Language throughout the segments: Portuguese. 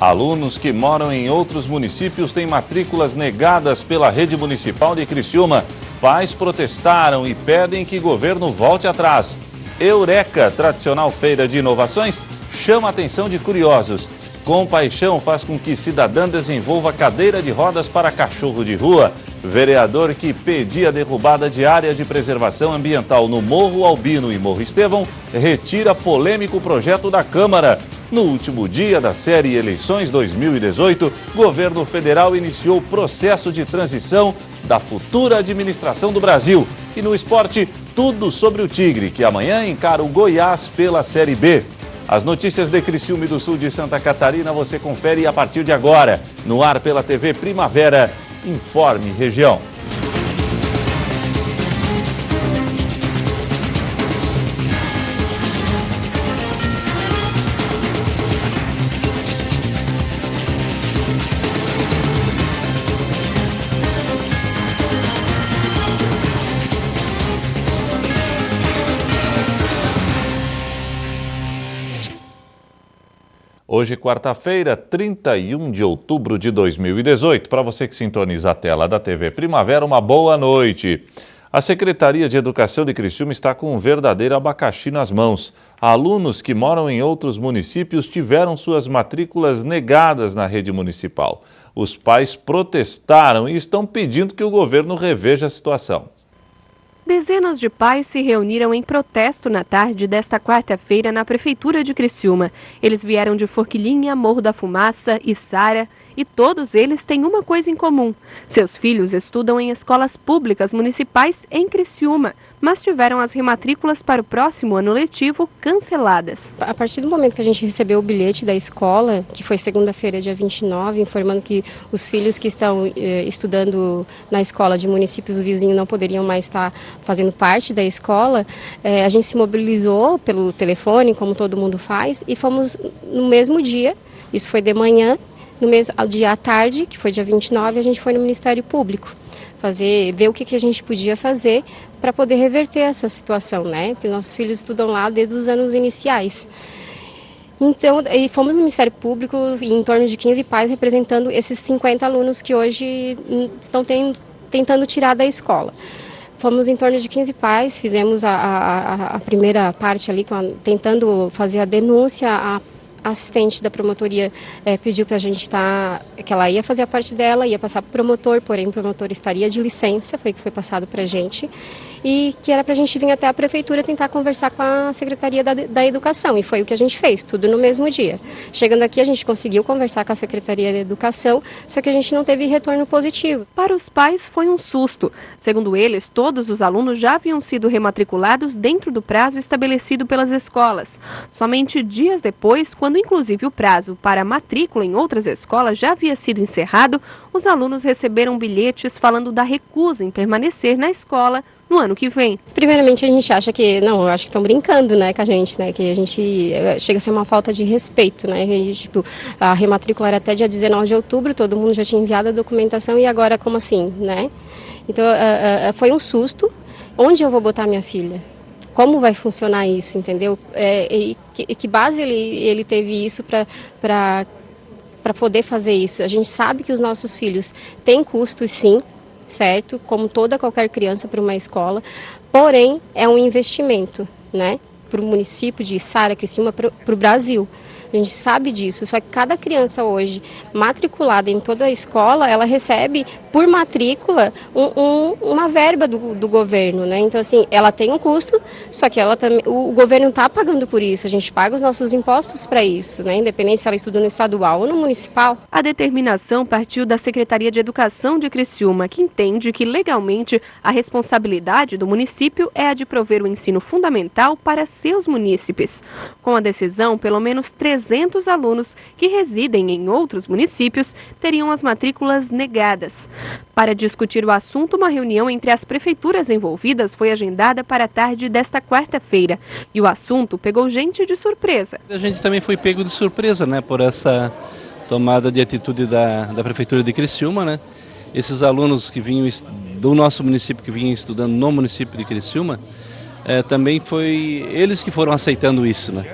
Alunos que moram em outros municípios têm matrículas negadas pela rede municipal de Criciúma. Pais protestaram e pedem que o governo volte atrás. Eureka, tradicional feira de inovações, chama a atenção de curiosos. Compaixão faz com que cidadã desenvolva cadeira de rodas para cachorro de rua. Vereador que pedia a derrubada de área de preservação ambiental no Morro Albino e Morro Estevão retira polêmico projeto da Câmara. No último dia da série Eleições 2018, o governo federal iniciou o processo de transição da futura administração do Brasil. E no esporte, tudo sobre o Tigre, que amanhã encara o Goiás pela Série B. As notícias de Criciúma e do sul de Santa Catarina você confere a partir de agora, no ar pela TV Primavera. Informe Região. Hoje, quarta-feira, 31 de outubro de 2018. Para você que sintoniza a tela da TV Primavera, uma boa noite. A Secretaria de Educação de Criciúma está com um verdadeiro abacaxi nas mãos. Alunos que moram em outros municípios tiveram suas matrículas negadas na rede municipal. Os pais protestaram e estão pedindo que o governo reveja a situação. Dezenas de pais se reuniram em protesto na tarde desta quarta-feira na Prefeitura de Criciúma. Eles vieram de Forquilinha, Morro da Fumaça e Sara, e todos eles têm uma coisa em comum. Seus filhos estudam em escolas públicas municipais em Criciúma, mas tiveram as rematrículas para o próximo ano letivo canceladas. A partir do momento que a gente recebeu o bilhete da escola, que foi segunda-feira, dia 29, informando que os filhos que estão estudando na escola de municípios vizinhos não poderiam mais estar fazendo parte da escola, a gente se mobilizou pelo telefone, como todo mundo faz, e fomos no mesmo dia, isso foi de manhã, ao dia à tarde, que foi dia 29, a gente foi no Ministério Público, ver o que a gente podia fazer para poder reverter essa situação, né? Porque nossos filhos estudam lá desde os anos iniciais. Então, fomos no Ministério Público em torno de 15 pais representando esses 50 alunos que hoje estão tentando tirar da escola. Fomos em torno de 15 pais, fizemos a primeira parte ali, tentando fazer a denúncia. A assistente da promotoria pediu para a gente que ela ia fazer a parte dela, ia passar para o promotor, porém o promotor estaria de licença, foi o que foi passado para a gente, e que era para a gente vir até a prefeitura tentar conversar com a Secretaria da Educação, e foi o que a gente fez, tudo no mesmo dia. Chegando aqui, a gente conseguiu conversar com a Secretaria da Educação, só que a gente não teve retorno positivo. Para os pais foi um susto. Segundo eles, todos os alunos já haviam sido rematriculados dentro do prazo estabelecido pelas escolas. Somente dias depois, quando inclusive o prazo para a matrícula em outras escolas já havia sido encerrado, os alunos receberam bilhetes falando da recusa em permanecer na escola no ano que vem. Primeiramente, a gente acha que, eu acho que estão brincando, né, com a gente, né, que a gente chega a ser uma falta de respeito, né, a rematrícula era até dia 19 de outubro, todo mundo já tinha enviado a documentação e agora como assim, né? Então, foi um susto. Onde eu vou botar minha filha? Como vai funcionar isso, entendeu? Que base ele teve isso para poder fazer isso? A gente sabe que os nossos filhos têm custos, sim, certo? Como qualquer criança para uma escola, porém é um investimento, né? Para o município de Sara, Criciúma, para o Brasil. A gente sabe disso, só que cada criança hoje matriculada em toda a escola, ela recebe por matrícula uma verba do governo, né? Então assim, ela tem um custo, só que o governo está pagando por isso, a gente paga os nossos impostos para isso, né? Independente se ela estuda no estadual ou no municipal. A determinação partiu da Secretaria de Educação de Criciúma, que entende que legalmente a responsabilidade do município é a de prover o ensino fundamental para seus munícipes. Com a decisão, pelo menos 300 alunos que residem em outros municípios teriam as matrículas negadas. Para discutir o assunto, uma reunião entre as prefeituras envolvidas foi agendada para a tarde desta quarta-feira. E o assunto pegou gente de surpresa. A gente também foi pego de surpresa, né, por essa tomada de atitude da Prefeitura de Criciúma, né? Esses alunos que vinham do nosso município, que vinham estudando no município de Criciúma, também foi eles que foram aceitando isso, né?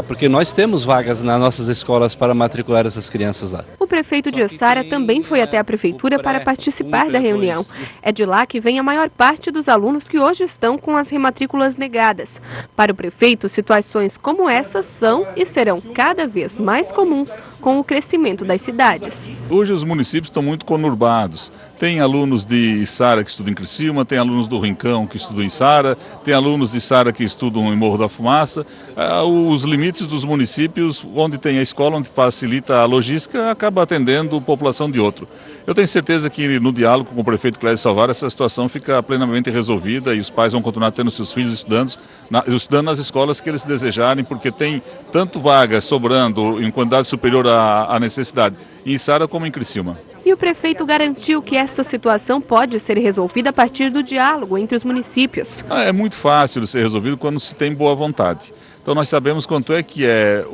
porque nós temos vagas nas nossas escolas para matricular essas crianças lá. O prefeito de Içara também foi até a prefeitura para participar da reunião. É de lá que vem a maior parte dos alunos que hoje estão com as rematrículas negadas. Para o prefeito, situações como essa são e serão cada vez mais comuns com o crescimento das cidades. Hoje os municípios estão muito conurbados. Tem alunos de Içara que estudam em Criciúma, tem alunos do Rincão que estudam em Içara, tem alunos de Içara que estudam em Morro da Fumaça. Os limites dos municípios, onde tem a escola, onde facilita a logística, acaba atendendo a população de outro. Eu tenho certeza que no diálogo com o prefeito Clésio Salvar essa situação fica plenamente resolvida e os pais vão continuar tendo seus filhos estudando nas escolas que eles desejarem, porque tem tanto vagas sobrando em quantidade superior à necessidade, em Içara como em Criciúma. E o prefeito garantiu que essa situação pode ser resolvida a partir do diálogo entre os municípios. É muito fácil de ser resolvido quando se tem boa vontade. Então nós sabemos quanto é que é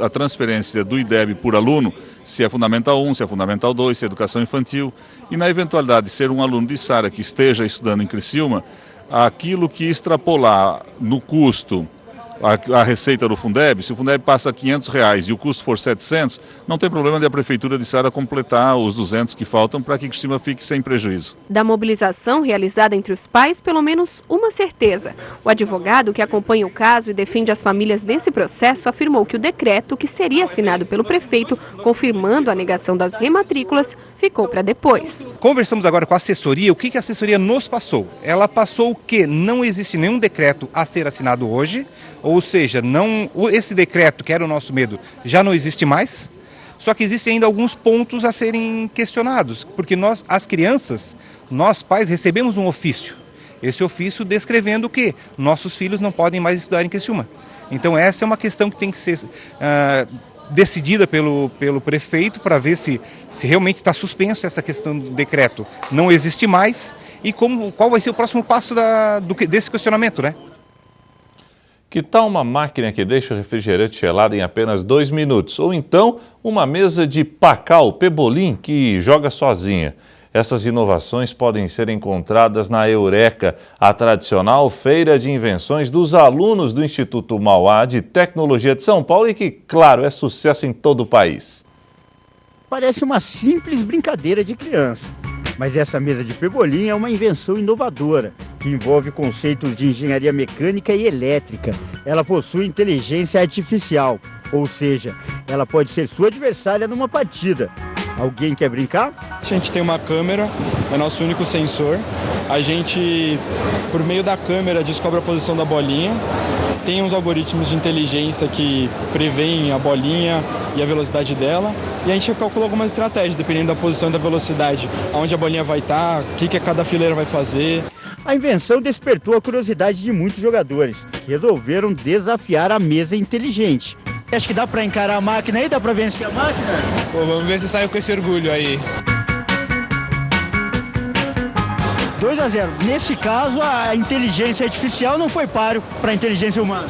a transferência do IDEB por aluno, se é Fundamental 1, se é Fundamental 2, se é Educação Infantil. E na eventualidade de ser um aluno de Içara que esteja estudando em Criciúma, aquilo que extrapolar no custo a receita do Fundeb, se o Fundeb passa R$500 e o custo for 700, não tem problema de a Prefeitura de Içara completar os 200 que faltam para que Criciúma fique sem prejuízo. Da mobilização realizada entre os pais, pelo menos uma certeza. O advogado que acompanha o caso e defende as famílias nesse processo afirmou que o decreto que seria assinado pelo prefeito, confirmando a negação das rematrículas, ficou para depois. Conversamos agora com a assessoria. O que a assessoria nos passou? Ela passou que não existe nenhum decreto a ser assinado hoje. Ou seja, esse decreto, que era o nosso medo, já não existe mais, só que existem ainda alguns pontos a serem questionados, porque nós, as crianças, nós pais, recebemos um ofício, esse ofício descrevendo que nossos filhos não podem mais estudar em Criciúma. Então essa é uma questão que tem que ser decidida pelo prefeito para ver se realmente está suspenso essa questão do decreto, não existe mais, e qual vai ser o próximo passo desse questionamento, né? Que tal uma máquina que deixa o refrigerante gelado em apenas 2 minutos? Ou então uma mesa de Pacau, Pebolim, que joga sozinha. Essas inovações podem ser encontradas na Eureka, a tradicional feira de invenções dos alunos do Instituto Mauá de Tecnologia de São Paulo e que, claro, é sucesso em todo o país. Parece uma simples brincadeira de criança. Mas essa mesa de Pebolim é uma invenção inovadora, que envolve conceitos de engenharia mecânica e elétrica. Ela possui inteligência artificial, ou seja, ela pode ser sua adversária numa partida. Alguém quer brincar? A gente tem uma câmera, é nosso único sensor. A gente, por meio da câmera, descobre a posição da bolinha. Tem uns algoritmos de inteligência que preveem a bolinha e a velocidade dela. E a gente calcula algumas estratégias, dependendo da posição e da velocidade, aonde a bolinha vai estar, o que cada fileira vai fazer. A invenção despertou a curiosidade de muitos jogadores, que resolveram desafiar a mesa inteligente. Acho que dá para encarar a máquina aí? Dá para vencer a máquina? Pô, vamos ver se saiu com esse orgulho aí. 2-0. Nesse caso, a inteligência artificial não foi páreo para a inteligência humana.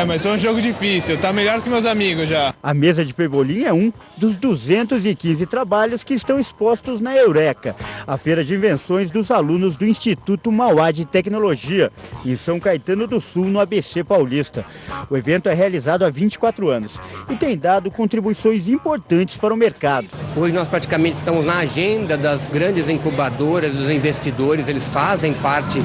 Mas foi um jogo difícil, tá melhor que meus amigos já. A mesa de Pebolim é um dos 215 trabalhos que estão expostos na Eureka, a feira de invenções dos alunos do Instituto Mauá de Tecnologia, em São Caetano do Sul, no ABC Paulista. O evento é realizado há 24 anos e tem dado contribuições importantes para o mercado. Hoje nós praticamente estamos na agenda das grandes incubadoras, dos investidores, eles fazem parte,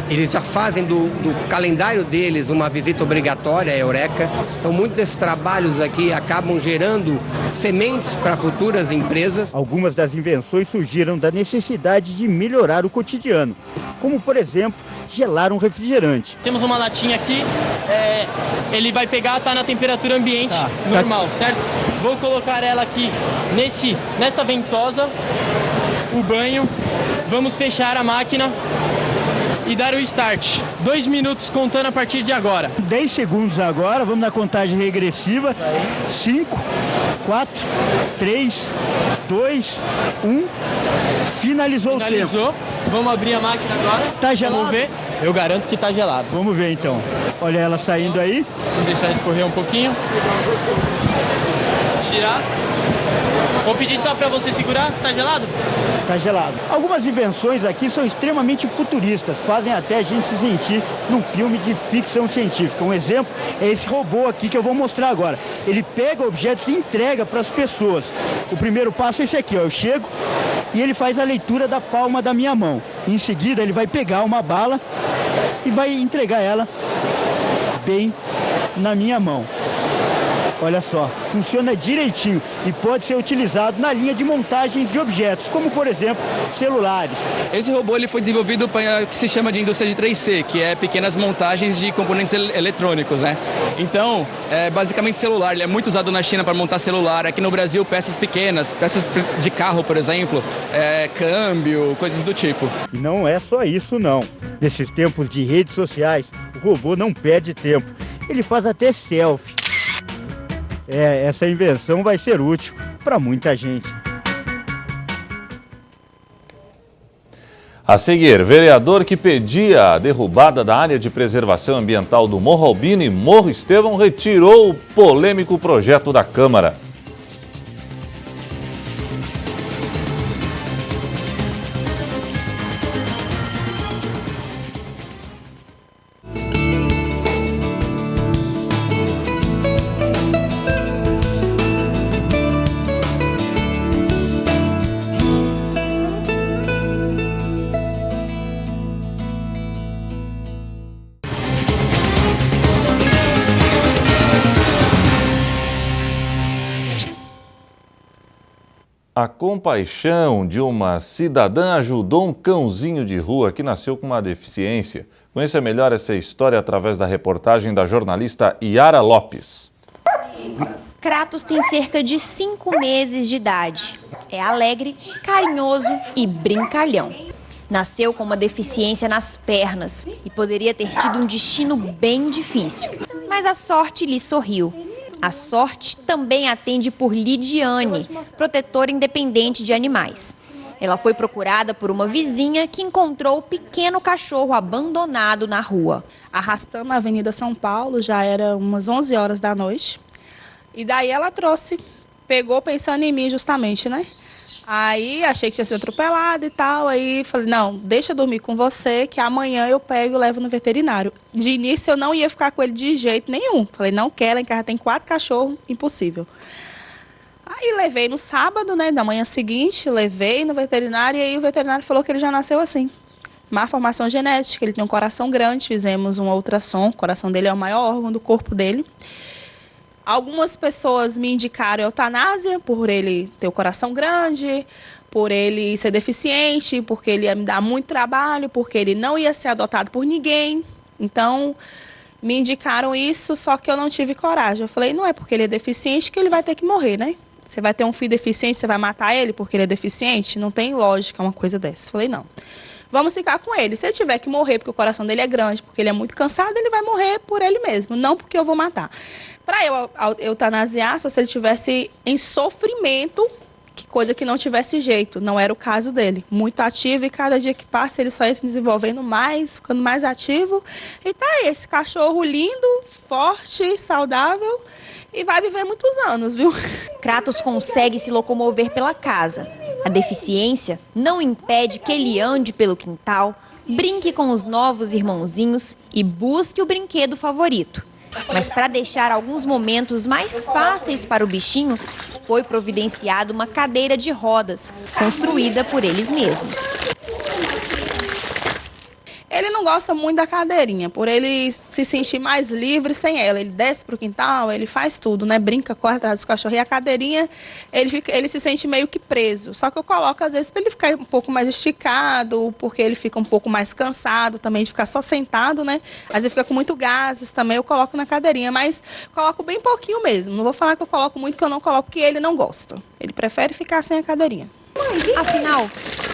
eles já fazem do calendário deles uma visita obrigatória à Eureka. Então muitos desses trabalhos aqui acabam gerando sementes para futuras empresas. Algumas das invenções surgiram da necessidade de melhorar o cotidiano, como por exemplo, gelar um refrigerante. Temos uma latinha aqui, ele vai pegar, tá na temperatura ambiente normal, certo? Vou colocar ela aqui nessa ventosa, o banho, vamos fechar a máquina e dar o start. 2 minutos contando a partir de agora. 10 segundos agora, vamos na contagem regressiva. 5, 4, 3, 2, 1. Finalizou o tempo. Vamos abrir a máquina agora. Tá gelado? Vamos ver. Eu garanto que tá gelado. Vamos ver então. Olha ela saindo aí. Vamos deixar escorrer um pouquinho. Tirar. Vou pedir só pra você segurar. Tá gelado? tá gelado. Algumas invenções aqui são extremamente futuristas, fazem até a gente se sentir num filme de ficção científica. Um exemplo é esse robô aqui que eu vou mostrar agora. Ele pega objetos e entrega para as pessoas. O primeiro passo é esse aqui, ó. Eu chego e ele faz a leitura da palma da minha mão. Em seguida ele vai pegar uma bala e vai entregar ela bem na minha mão. Olha só, funciona direitinho e pode ser utilizado na linha de montagens de objetos, como por exemplo, celulares. Esse robô ele foi desenvolvido para o que se chama de indústria de 3C, que é pequenas montagens de componentes eletrônicos, né? Então, é basicamente celular, ele é muito usado na China para montar celular, aqui no Brasil peças pequenas, peças de carro, por exemplo, câmbio, coisas do tipo. E não é só isso não. Nesses tempos de redes sociais, o robô não perde tempo, ele faz até selfie. Essa invenção vai ser útil para muita gente. A seguir, vereador que pedia a derrubada da área de preservação ambiental do Morro Albino e Morro Estevão retirou o polêmico projeto da Câmara. A compaixão de uma cidadã ajudou um cãozinho de rua que nasceu com uma deficiência. Conheça melhor essa história através da reportagem da jornalista Yara Lopes. Kratos tem cerca de 5 meses de idade. É alegre, carinhoso e brincalhão. Nasceu com uma deficiência nas pernas e poderia ter tido um destino bem difícil. Mas a sorte lhe sorriu. A sorte também atende por Lidiane, protetora independente de animais. Ela foi procurada por uma vizinha que encontrou o pequeno cachorro abandonado na rua. Arrastando na Avenida São Paulo, já era umas 11 horas da noite. E daí ela trouxe, pegou pensando em mim justamente, né? Aí achei que tinha sido atropelado e tal, aí falei, não, deixa eu dormir com você, que amanhã eu pego e levo no veterinário. De início eu não ia ficar com ele de jeito nenhum. Falei, não quero, em casa tem 4 cachorros, impossível. Aí levei no sábado, né, da manhã seguinte, levei no veterinário e aí o veterinário falou que ele já nasceu assim. Má formação genética, ele tem um coração grande, fizemos um ultrassom, o coração dele é o maior órgão do corpo dele. Algumas pessoas me indicaram eutanásia por ele ter o coração grande, por ele ser deficiente, porque ele ia me dar muito trabalho, porque ele não ia ser adotado por ninguém. Então, me indicaram isso, só que eu não tive coragem. Eu falei, não é porque ele é deficiente que ele vai ter que morrer, né? Você vai ter um filho deficiente, você vai matar ele porque ele é deficiente? Não tem lógica uma coisa dessa. Eu falei, não. Vamos ficar com ele. Se ele tiver que morrer porque o coração dele é grande, porque ele é muito cansado, ele vai morrer por ele mesmo, não porque eu vou matar. Para eu eutanasiar, só se ele estivesse em sofrimento, que coisa que não tivesse jeito. Não era o caso dele. Muito ativo e cada dia que passa ele só ia se desenvolvendo mais, ficando mais ativo. E tá aí, esse cachorro lindo, forte, saudável e vai viver muitos anos, viu? Kratos consegue se locomover pela casa. A deficiência não impede que ele ande pelo quintal, brinque com os novos irmãozinhos e busque o brinquedo favorito. Mas para deixar alguns momentos mais fáceis para o bichinho, foi providenciada uma cadeira de rodas, construída por eles mesmos. Ele não gosta muito da cadeirinha, por ele se sentir mais livre sem ela. Ele desce para o quintal, ele faz tudo, né? Brinca, corre atrás dos cachorros. E a cadeirinha, ele se sente meio que preso. Só que eu coloco, às vezes, para ele ficar um pouco mais esticado, porque ele fica um pouco mais cansado também de ficar só sentado, né? Às vezes fica com muito gases também, eu coloco na cadeirinha. Mas coloco bem pouquinho mesmo. Não vou falar que eu coloco muito, que eu não coloco, porque ele não gosta. Ele prefere ficar sem a cadeirinha. Afinal,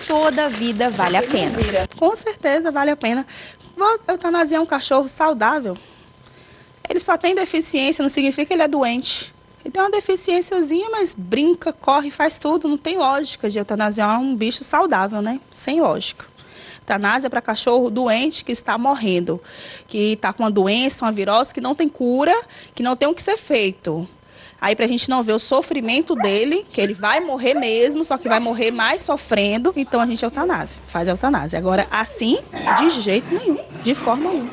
toda vida vale a pena. Com certeza vale a pena. Vou eutanasiar um cachorro saudável. Ele só tem deficiência, não significa que ele é doente. Ele tem uma deficiênciazinha, mas brinca, corre, faz tudo. Não tem lógica de eutanasiar um bicho saudável, né? Sem lógica. Eutanásia para cachorro doente que está morrendo, que está com uma doença, uma virose que não tem cura, que não tem o que ser feito. Aí pra gente não ver o sofrimento dele, que ele vai morrer mesmo, só que vai morrer mais sofrendo, então a gente faz a eutanásia. Agora, assim, de jeito nenhum, de forma alguma.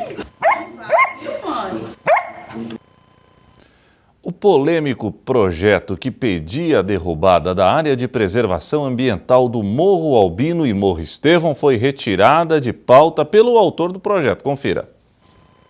O polêmico projeto que pedia a derrubada da área de preservação ambiental do Morro Albino e Morro Estevão foi retirada de pauta pelo autor do projeto. Confira.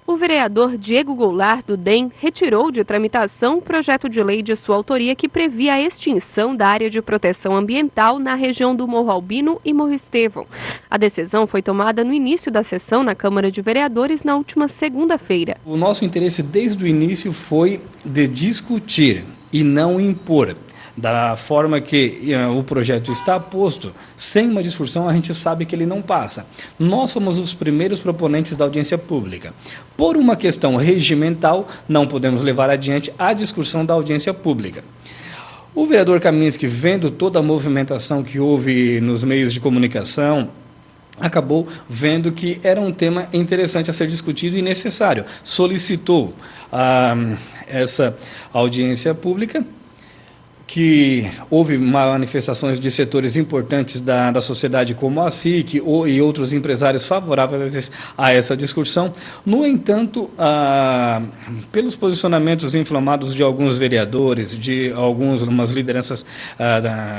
O vereador Diego Goulart, do DEM, retirou de tramitação o projeto de lei de sua autoria que previa a extinção da área de proteção ambiental na região do Morro Albino e Morro Estevão. A decisão foi tomada no início da sessão na Câmara de Vereadores na última segunda-feira. O nosso interesse desde o início foi de discutir e não impor. Da forma que o projeto está posto, sem uma discussão, a gente sabe que ele não passa. Nós fomos os primeiros proponentes da audiência pública. Por uma questão regimental, não podemos levar adiante a discussão da audiência pública. O vereador Kaminski, vendo toda a movimentação que houve nos meios de comunicação, acabou vendo que era um tema interessante a ser discutido e necessário. Solicitou essa audiência pública, que houve manifestações de setores importantes da sociedade como a SIC e outros empresários favoráveis a essa discussão. No entanto, pelos posicionamentos inflamados de alguns vereadores, de algumas lideranças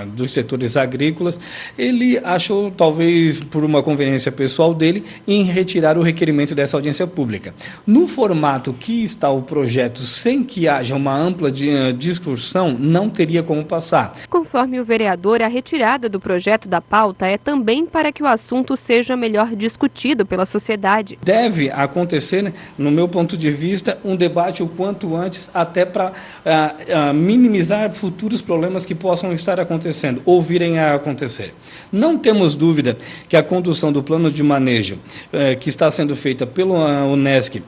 dos setores agrícolas, ele achou, talvez por uma conveniência pessoal dele, em retirar o requerimento dessa audiência pública. No formato que está o projeto, sem que haja uma ampla discussão, não teria como passar. Conforme o vereador, a retirada do projeto da pauta é também para que o assunto seja melhor discutido pela sociedade. Deve acontecer, no meu ponto de vista, um debate o quanto antes, até para minimizar futuros problemas que possam estar acontecendo ou virem a acontecer. Não temos dúvida que a condução do plano de manejo que está sendo feita pelo Unesc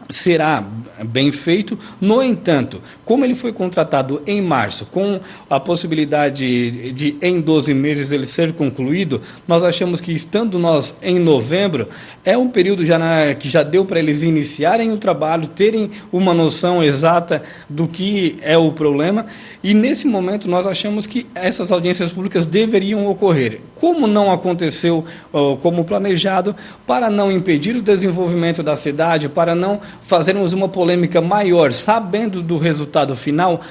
será bem feito. No entanto, como ele foi contratado em março, com a possibilidade de em 12 meses ele ser concluído, nós achamos que, estando nós em novembro, é um período que já deu para eles iniciarem o trabalho, terem uma noção exata do que é o problema, e nesse momento nós achamos que essas audiências públicas deveriam ocorrer. Como não aconteceu como planejado, para não impedir o desenvolvimento da cidade, para não fazermos uma polêmica maior, sabendo do resultado final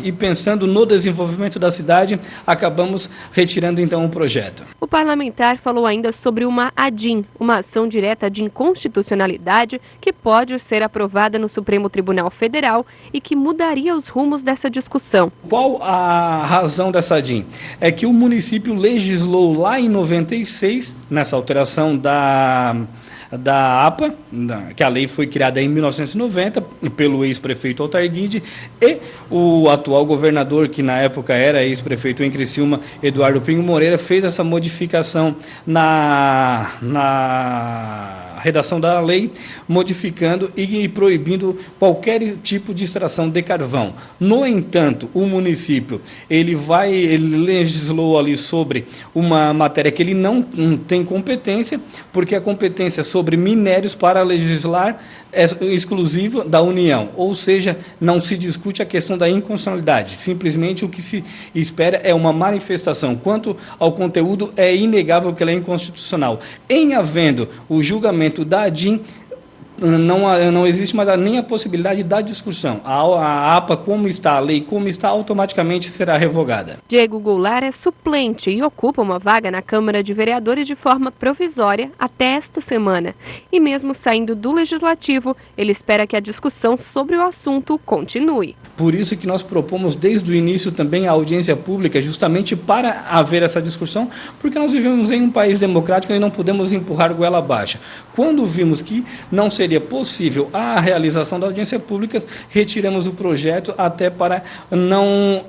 e pensando no desenvolvimento da cidade, acabamos retirando então o projeto. O parlamentar falou ainda sobre uma ADIM, uma ação direta de inconstitucionalidade que pode ser aprovada no Supremo Tribunal Federal e que mudaria os rumos dessa discussão. Qual a razão dessa ADIM? É que o município legislou lá em 96, nessa alteração da APA, que a lei foi criada em 1990 pelo ex-prefeito Altair Guide, e o atual governador, que na época era ex-prefeito em Criciúma, Eduardo Pinho Moreira, fez essa modificação na redação da lei, modificando e proibindo qualquer tipo de extração de carvão. No entanto, o município ele legislou ali sobre uma matéria que ele não tem competência, porque a competência sobre minérios para legislar é exclusiva da União, ou seja, não se discute a questão da inconstitucionalidade, simplesmente o que se espera é uma manifestação. Quanto ao conteúdo, é inegável que ela é inconstitucional. Em havendo o julgamento da ADIM, não existe mais nem a possibilidade da discussão. A APA, como está, a lei como está, automaticamente será revogada. Diego Goulart é suplente e ocupa uma vaga na Câmara de Vereadores de forma provisória até esta semana. E mesmo saindo do Legislativo, ele espera que a discussão sobre o assunto continue. Por isso que nós propomos desde o início também a audiência pública, justamente para haver essa discussão, porque nós vivemos em um país democrático e não podemos empurrar goela abaixo. Quando vimos que não seria possível a realização da audiência pública, retiramos o projeto até para não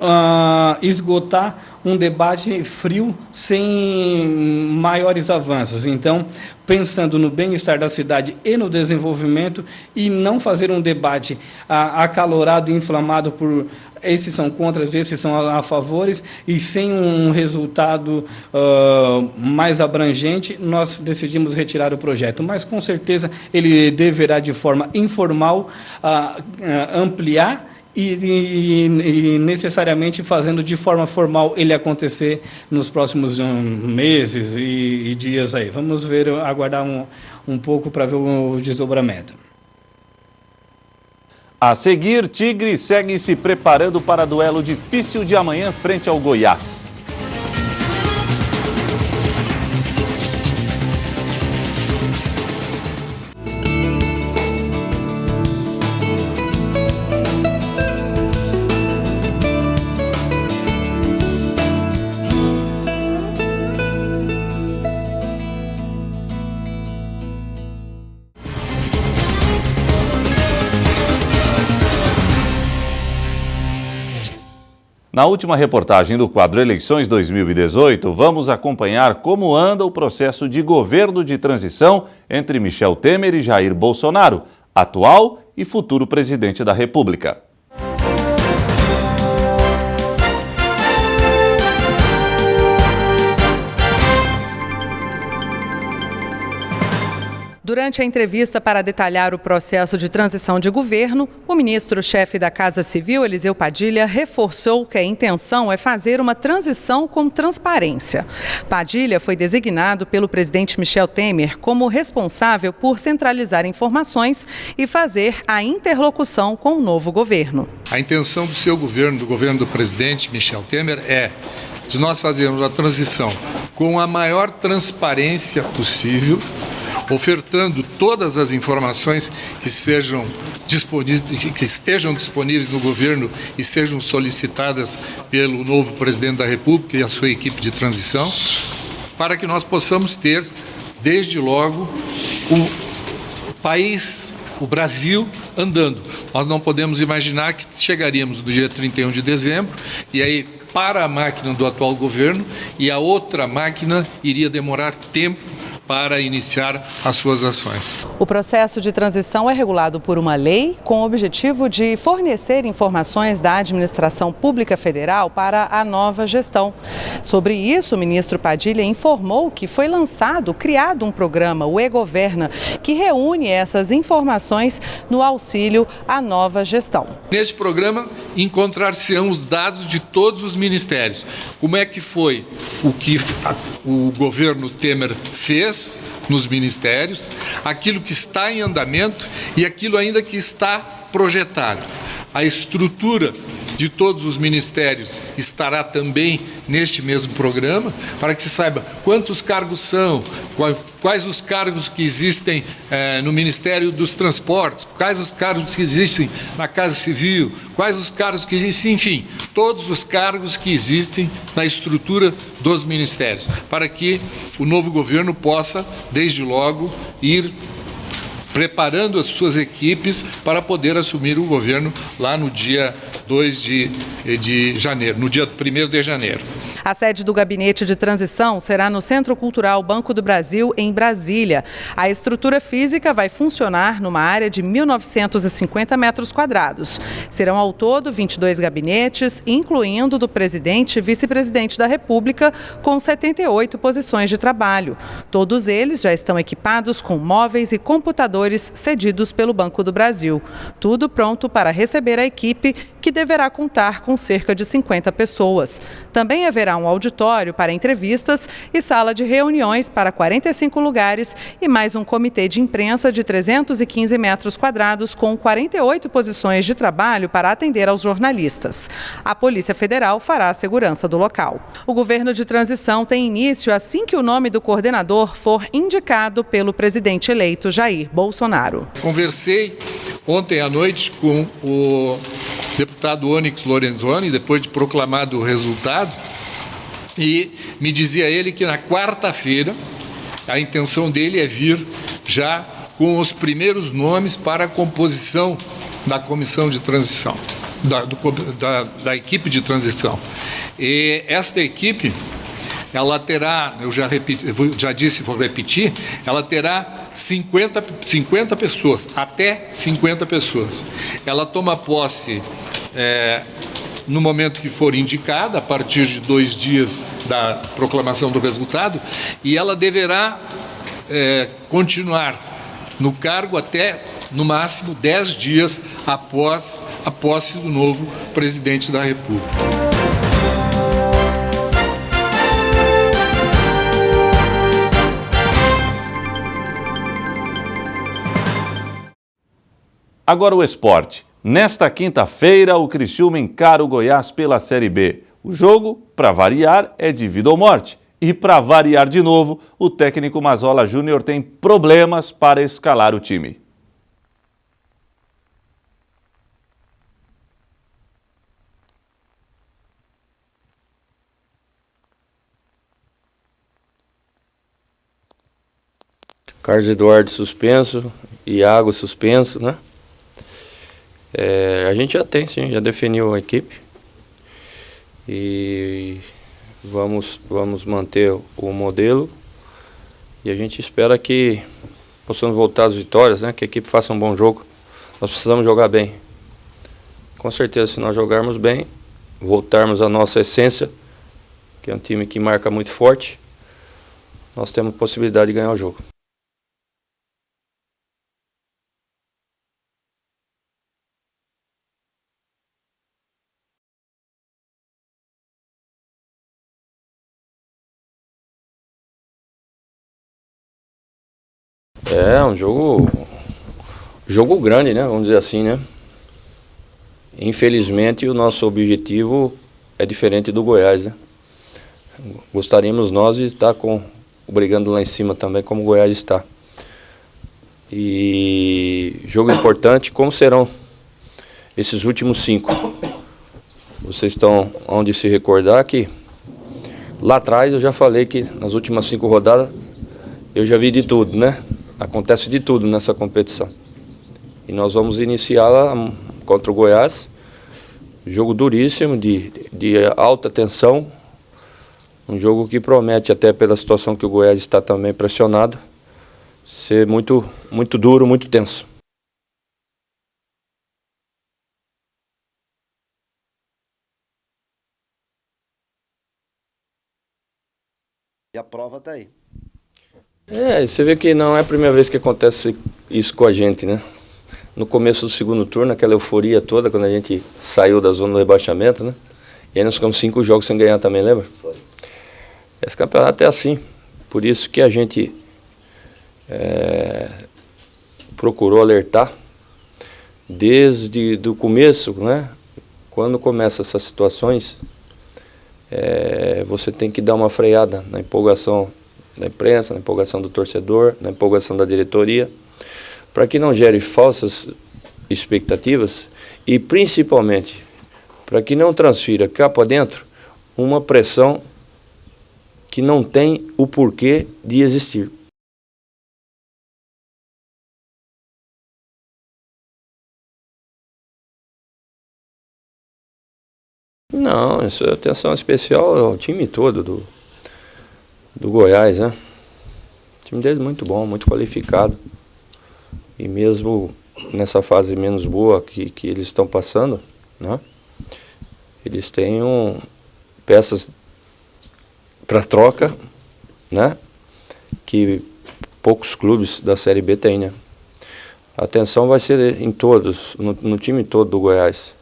esgotar um debate frio sem maiores avanços. Então, pensando no bem-estar da cidade e no desenvolvimento, e não fazer um debate acalorado e inflamado por esses são contras, esses são a favores, e sem um resultado mais abrangente, nós decidimos retirar o projeto. Mas, com certeza, ele deverá, de forma informal, ampliar e necessariamente fazendo de forma formal ele acontecer nos próximos meses e dias aí. Vamos ver, aguardar um pouco para ver o desdobramento. A seguir, Tigre segue se preparando para duelo difícil de amanhã frente ao Goiás. Na última reportagem do quadro Eleições 2018, vamos acompanhar como anda o processo de governo de transição entre Michel Temer e Jair Bolsonaro, atual e futuro presidente da República. Durante a entrevista para detalhar o processo de transição de governo, o ministro-chefe da Casa Civil, Eliseu Padilha, reforçou que a intenção é fazer uma transição com transparência. Padilha foi designado pelo presidente Michel Temer como responsável por centralizar informações e fazer a interlocução com o novo governo. A intenção do seu governo, do governo do presidente Michel Temer, é de nós fazermos a transição com a maior transparência possível, ofertando todas as informações que estejam disponíveis no governo e sejam solicitadas pelo novo presidente da República e a sua equipe de transição, para que nós possamos ter, desde logo, o país, o Brasil, andando. Nós não podemos imaginar que chegaríamos no dia 31 de dezembro e aí para a máquina do atual governo e a outra máquina iria demorar tempo para iniciar as suas ações. O processo de transição é regulado por uma lei com o objetivo de fornecer informações da administração pública federal para a nova gestão. Sobre isso, o ministro Padilha informou que foi criado um programa, o E-Governa, que reúne essas informações no auxílio à nova gestão. Neste programa, encontrar-se-ão os dados de todos os ministérios. Como é que foi o que o governo Temer fez nos ministérios, aquilo que está em andamento e aquilo ainda que está projetado. A estrutura de todos os ministérios estará também neste mesmo programa, para que se saiba quantos cargos são, quais os cargos que existem no Ministério dos Transportes, quais os cargos que existem na Casa Civil, quais os cargos que existem, enfim, todos os cargos que existem na estrutura dos ministérios, para que o novo governo possa, desde logo, ir preparando as suas equipes para poder assumir o governo lá no dia 2 de janeiro, no dia 1º de janeiro. A sede do Gabinete de Transição será no Centro Cultural Banco do Brasil, em Brasília. A estrutura física vai funcionar numa área de 1.950 metros quadrados. Serão ao todo 22 gabinetes, incluindo do presidente e vice-presidente da República, com 78 posições de trabalho. Todos eles já estão equipados com móveis e computadores cedidos pelo Banco do Brasil. Tudo pronto para receber a equipe, que deverá contar com cerca de 50 pessoas. Também haverá um auditório para entrevistas e sala de reuniões para 45 lugares e mais um comitê de imprensa de 315 metros quadrados com 48 posições de trabalho para atender aos jornalistas. A Polícia Federal fará a segurança do local. O governo de transição tem início assim que o nome do coordenador for indicado pelo presidente eleito Jair Bolsonaro. Conversei ontem à noite com o deputado Onyx Lorenzoni, depois de proclamado o resultado, e me dizia ele que na quarta-feira a intenção dele é vir já com os primeiros nomes para a composição da comissão de transição, da equipe de transição. E esta equipe, ela terá, eu já disse, vou repetir, ela terá 50 pessoas, até 50 pessoas. Ela toma posse no momento que for indicada, a partir de 2 dias da proclamação do resultado, e ela deverá continuar no cargo até no máximo 10 dias após a posse do novo presidente da República. Agora o esporte. Nesta quinta-feira, o Criciúma encara o Goiás pela Série B. O jogo, para variar, é de vida ou morte. E para variar de novo, o técnico Mazzola Júnior tem problemas para escalar o time. Carlos Eduardo suspenso, Iago suspenso, né? A gente já tem, sim, já definiu a equipe e vamos manter o modelo e a gente espera que possamos voltar às vitórias, né? Que a equipe faça um bom jogo. Nós precisamos jogar bem. Com certeza, se nós jogarmos bem, voltarmos à nossa essência, que é um time que marca muito forte, nós temos possibilidade de ganhar o jogo. É um jogo grande, né? Vamos dizer assim, né? Infelizmente, o nosso objetivo é diferente do Goiás, né? Gostaríamos nós de estar brigando lá em cima também, como o Goiás está. E jogo importante, como serão esses últimos 5? Vocês estão onde se recordar que lá atrás eu já falei que nas últimas 5 rodadas eu já vi de tudo, né? Acontece de tudo nessa competição. E nós vamos iniciá-la contra o Goiás. Jogo duríssimo, de alta tensão. Um jogo que promete, até pela situação que o Goiás está também pressionado, ser muito, muito duro, muito tenso. E a prova está aí. Você vê que não é a primeira vez que acontece isso com a gente, né? No começo do segundo turno, aquela euforia toda, quando a gente saiu da zona do rebaixamento, né? E aí nós ficamos 5 jogos sem ganhar também, lembra? Foi. Esse campeonato é assim. Por isso que a gente procurou alertar desde o começo, né? Quando começam essas situações, você tem que dar uma freada na empolgação da imprensa, na empolgação do torcedor, na empolgação da diretoria, para que não gere falsas expectativas e, principalmente, para que não transfira cá para dentro uma pressão que não tem o porquê de existir. Não, isso é atenção especial ao time todo do Goiás, né? O time deles é muito bom, muito qualificado. E mesmo nessa fase menos boa que eles estão passando, né? Eles têm peças para troca, né? Que poucos clubes da Série B têm, né? A atenção vai ser em todos, no time todo do Goiás.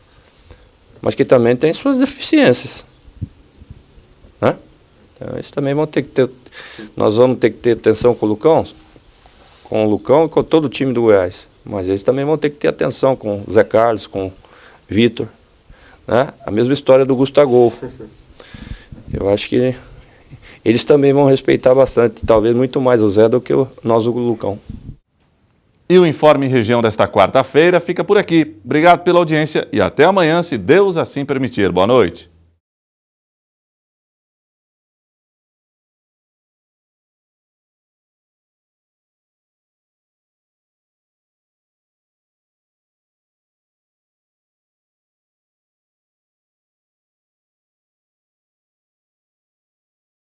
Mas que também tem suas deficiências, né? Então, eles também vão ter que ter... Nós vamos ter que ter atenção com o Lucão e com todo o time do Goiás. Mas eles também vão ter que ter atenção com o Zé Carlos, com o Vitor, né? A mesma história do Gustavo. Eu acho que eles também vão respeitar bastante, talvez muito mais o Zé do que nós, o Lucão. E o Informe Região desta quarta-feira fica por aqui. Obrigado pela audiência e até amanhã, se Deus assim permitir. Boa noite.